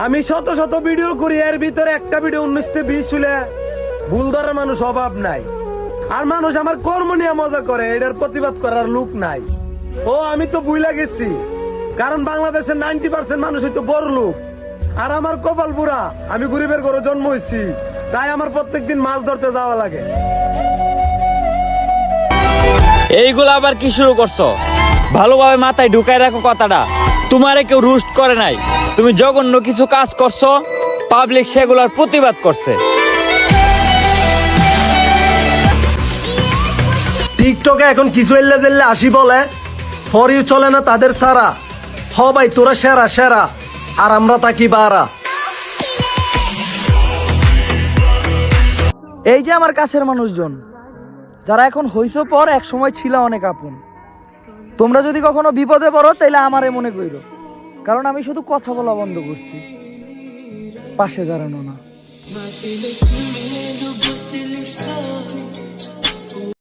আমি শত শত ভিডিও করি, এর ভিতরে একটা ভিডিও 19-20 হলে ভুল ধরার মানুষ অভাব নাই। আর মানুষ আমার কর্ম নিয়ে মজা করে, এটার প্রতিবাদ করার লোক নাই। ও আমি তো ভুলে গেছি, কারণ বাংলাদেশের 90% মানুষই তো বড় লোক। আর আমার কপাল পুরা, আমি গরিবের ঘরে জন্ম হয়েছি, তাই আমার প্রত্যেকদিন মাছ ধরতে যাওয়া লাগে। এইগুলো আবার কি শুরু করছো? ভালোভাবে মাথায় ঢুকায় রাখো কথাটা। তোমারে কেউ রুস্ট করে নাই, তুমি জঘন্য কিছু কাজ করছো, পাবলিক সেগুলোর প্রতিবাদ করছে। টিকটকে এখন কিছু এল্লে দিল্লে আসি বলে ফর ইউ চলে না তাদের সারা। হ ভাই তোরা সেরা সেরা, আর আমরা তাকি বারা। এই যে আমার কাছের মানুষজন, যারা এখন হইছো পর এক সময় ছিল অনেক আপন। তোমরা যদি কখনো বিপদে পড়ো তাইলে আমারে মনে কইরো, কারণ আমি শুধু কথা বলা বন্ধ করছি, পাশে দাঁড়ানো না।